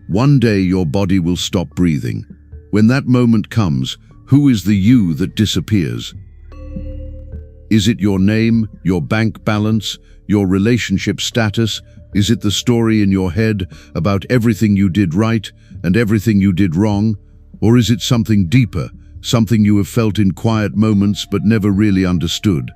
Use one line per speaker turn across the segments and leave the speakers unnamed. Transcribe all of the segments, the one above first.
One day your body will stop breathing. When that moment comes, who is the you that disappears? Is it your name, your bank balance, your relationship status? Is it the story in your head about everything you did right and everything you did wrong? Or is it something deeper, something you have felt in quiet moments but never really understood?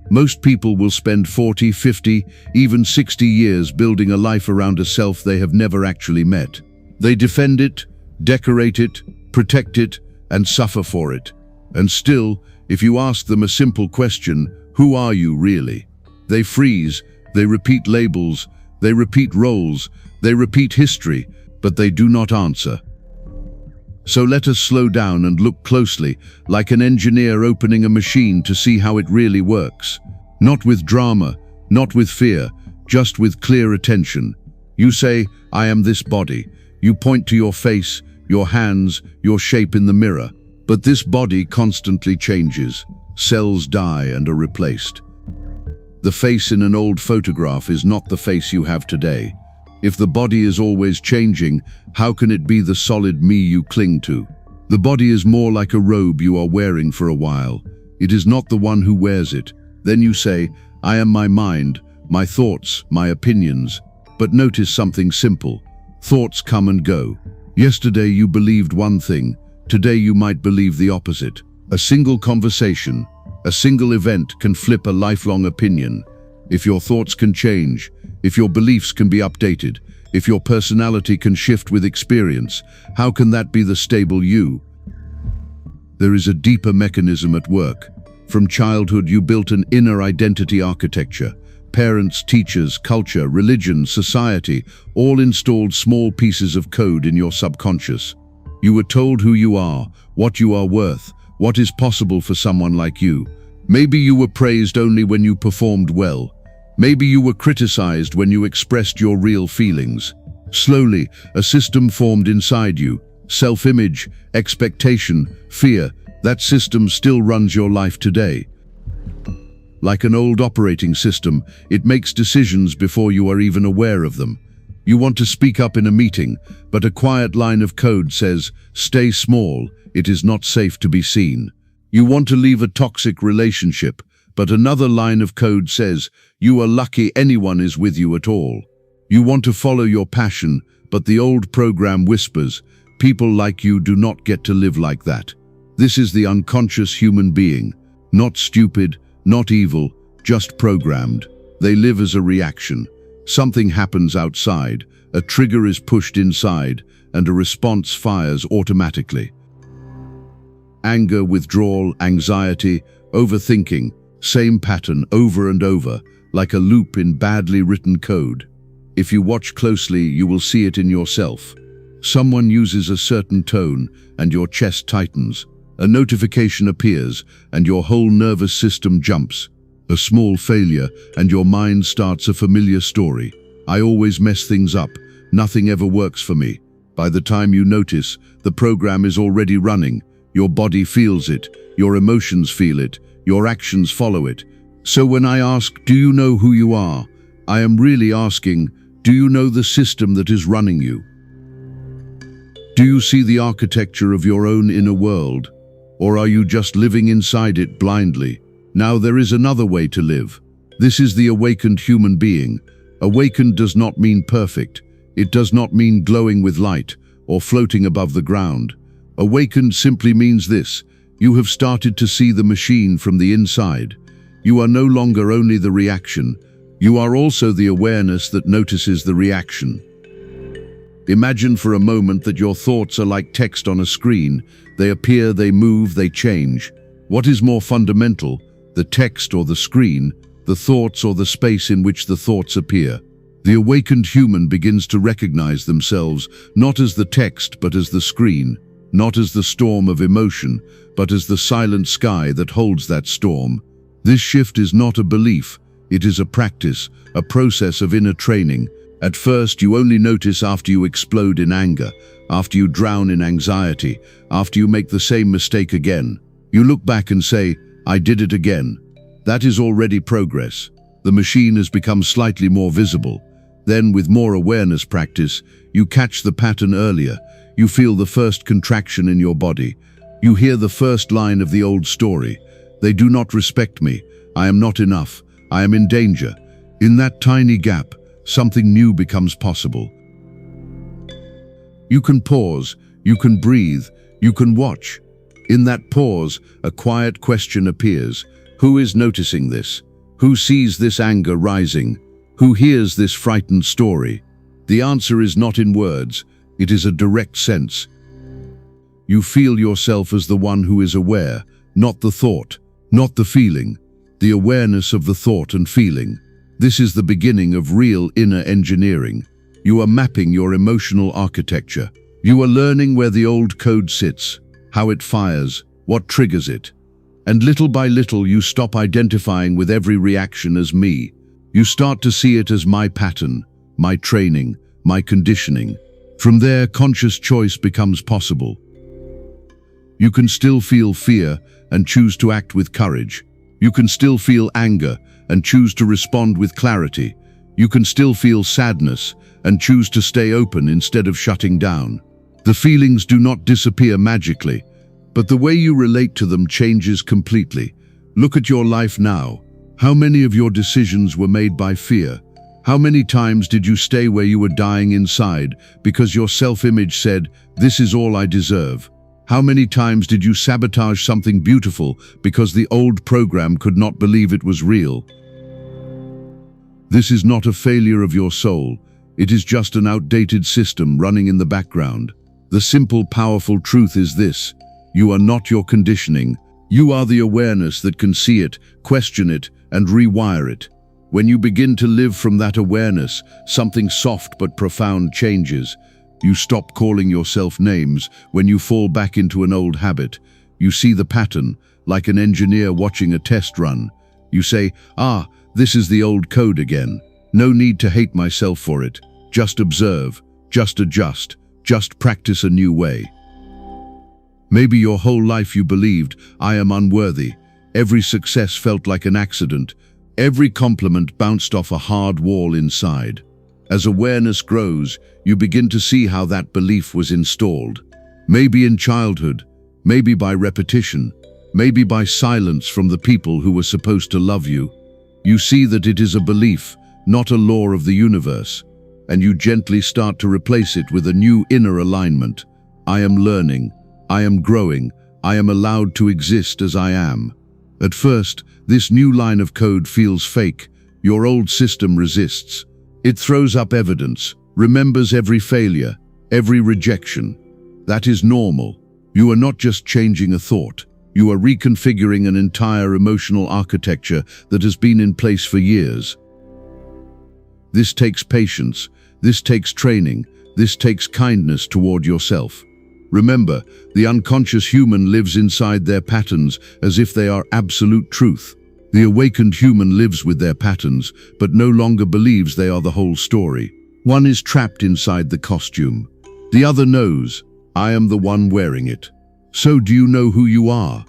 Most people will spend 40, 50, even 60 years building a life around a self they have never actually met. They defend it, decorate it, protect it, and suffer for it. And still, if you ask them a simple question, who are you really? They freeze, they repeat labels, they repeat roles, they repeat history, but they do not answer. So let us slow down and look closely, like an engineer opening a machine to see how it really works. Not with drama, not with fear, just with clear attention. You say, I am this body. You point to your face, your hands, your shape in the mirror. But this body constantly changes. Cells die and are replaced. The face in an old photograph is not the face you have today. If the body is always changing, how can it be the solid me you cling to? The body is more like a robe you are wearing for a while. It is not the one who wears it. Then you say, I am my mind, my thoughts, my opinions. But notice something simple. Thoughts come and go. Yesterday you believed one thing. Today you might believe the opposite. A single conversation, a single event can flip a lifelong opinion. If your thoughts can change, if your beliefs can be updated, if your personality can shift with experience, how can that be the stable you? There is a deeper mechanism at work. From childhood you built an inner identity architecture. Parents, teachers, culture, religion, society, all installed small pieces of code in your subconscious. You were told who you are, what you are worth, what is possible for someone like you. Maybe you were praised only when you performed well. Maybe you were criticized when you expressed your real feelings. Slowly, a system formed inside you. Self-image, expectation, fear. That system still runs your life today. Like an old operating system, it makes decisions before you are even aware of them. You want to speak up in a meeting, but a quiet line of code says, stay small, it is not safe to be seen. You want to leave a toxic relationship, but another line of code says, you are lucky anyone is with you at all. You want to follow your passion, but the old program whispers, people like you do not get to live like that. This is the unconscious human being, not stupid, not evil, just programmed. They live as a reaction. Something happens outside, a trigger is pushed inside, and a response fires automatically. Anger, withdrawal, anxiety, overthinking, same pattern over and over, like a loop in badly written code. If you watch closely, you will see it in yourself. Someone uses a certain tone, and your chest tightens. A notification appears, and your whole nervous system jumps. A small failure, and your mind starts a familiar story. I always mess things up. Nothing ever works for me. By the time you notice, the program is already running. Your body feels it. Your emotions feel it. Your actions follow it. So when I ask, do you know who you are? I am really asking, do you know the system that is running you? Do you see the architecture of your own inner world? Or are you just living inside it blindly? Now there is another way to live. This is the awakened human being. Awakened does not mean perfect. It does not mean glowing with light or floating above the ground. Awakened simply means this: you have started to see the machine from the inside. You are no longer only the reaction. You are also the awareness that notices the reaction. Imagine for a moment that your thoughts are like text on a screen. They appear, they move, they change. What is more fundamental, the text or the screen, the thoughts or the space in which the thoughts appear? The awakened human begins to recognize themselves not as the text but as the screen, not as the storm of emotion, but as the silent sky that holds that storm. This shift is not a belief, it is a practice, a process of inner training. At first, you only notice after you explode in anger, after you drown in anxiety, after you make the same mistake again. You look back and say, I did it again. That is already progress. The machine has become slightly more visible. Then, with more awareness practice, you catch the pattern earlier. You feel the first contraction in your body. You hear the first line of the old story. They do not respect me. I am not enough. I am in danger. In that tiny gap, something new becomes possible. You can pause, you can breathe, you can watch. In that pause, a quiet question appears. Who is noticing this? Who sees this anger rising? Who hears this frightened story? The answer is not in words, it is a direct sense. You feel yourself as the one who is aware, not the thought, not the feeling, the awareness of the thought and feeling. This is the beginning of real inner engineering. You are mapping your emotional architecture. You are learning where the old code sits, how it fires, what triggers it. And little by little you stop identifying with every reaction as me. You start to see it as my pattern, my training, my conditioning. From there, conscious choice becomes possible. You can still feel fear and choose to act with courage. You can still feel anger and choose to respond with clarity. You can still feel sadness and choose to stay open instead of shutting down. The feelings do not disappear magically, but the way you relate to them changes completely. Look at your life now. How many of your decisions were made by fear? How many times did you stay where you were dying inside because your self-image said, "This is all I deserve"? How many times did you sabotage something beautiful because the old program could not believe it was real? This is not a failure of your soul. It is just an outdated system running in the background. The simple, powerful truth is this: you are not your conditioning. You are the awareness that can see it, question it, and rewire it. When you begin to live from that awareness, something soft but profound changes. You stop calling yourself names when you fall back into an old habit. You see the pattern, like an engineer watching a test run. You say, "Ah, this is the old code again. No need to hate myself for it. Just observe, just adjust, just practice a new way." Maybe your whole life you believed, "I am unworthy." Every success felt like an accident. Every compliment bounced off a hard wall inside. As awareness grows, you begin to see how that belief was installed. Maybe in childhood, maybe by repetition, maybe by silence from the people who were supposed to love you. You see that it is a belief, not a law of the universe, and you gently start to replace it with a new inner alignment. I am learning, I am growing, I am allowed to exist as I am. At first, this new line of code feels fake. Your old system resists. It throws up evidence, remembers every failure, every rejection. That is normal. You are not just changing a thought. You are reconfiguring an entire emotional architecture that has been in place for years. This takes patience, this takes training, this takes kindness toward yourself. Remember, the unconscious human lives inside their patterns as if they are absolute truth. The awakened human lives with their patterns, but no longer believes they are the whole story. One is trapped inside the costume. The other knows, "I am the one wearing it." So do you know who you are?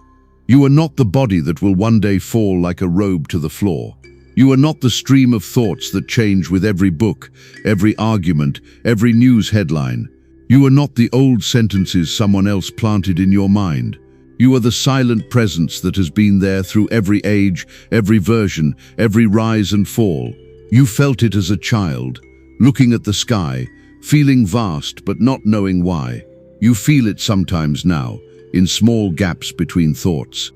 You are not the body that will one day fall like a robe to the floor. You are not the stream of thoughts that change with every book, every argument, every news headline. You are not the old sentences someone else planted in your mind. You are the silent presence that has been there through every age, every version, every rise and fall. You felt it as a child, looking at the sky, feeling vast but not knowing why. You feel it sometimes now, in small gaps between thoughts.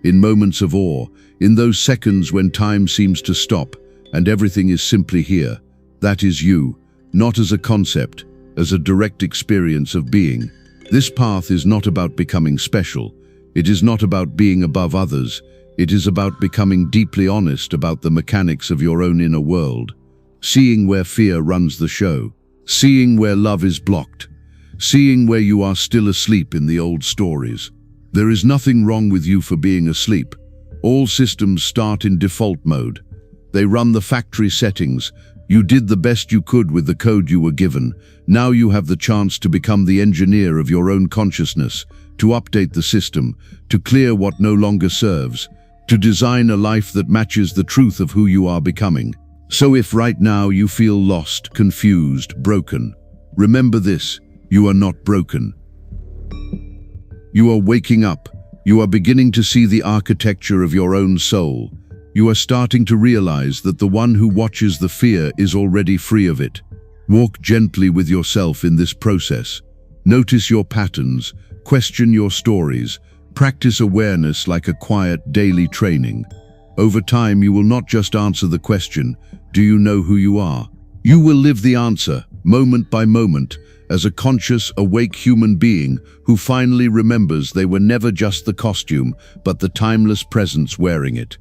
In moments of awe, in those seconds when time seems to stop and everything is simply here. That is you, not as a concept, as a direct experience of being. This path is not about becoming special. It is not about being above others. It is about becoming deeply honest about the mechanics of your own inner world. Seeing where fear runs the show. Seeing where love is blocked. Seeing where you are still asleep in the old stories. There is nothing wrong with you for being asleep. All systems start in default mode. They run the factory settings. You did the best you could with the code you were given. Now you have the chance to become the engineer of your own consciousness, to update the system, to clear what no longer serves, to design a life that matches the truth of who you are becoming. So if right now you feel lost, confused, broken, remember this: you are not broken. You are waking up. You are beginning to see the architecture of your own soul. You are starting to realize that the one who watches the fear is already free of it. Walk gently with yourself in this process. Notice your patterns, question your stories, practice awareness like a quiet daily training. Over time, you will not just answer the question, "Do you know who you are?" You will live the answer, moment by moment, as a conscious, awake human being who finally remembers they were never just the costume, but the timeless presence wearing it.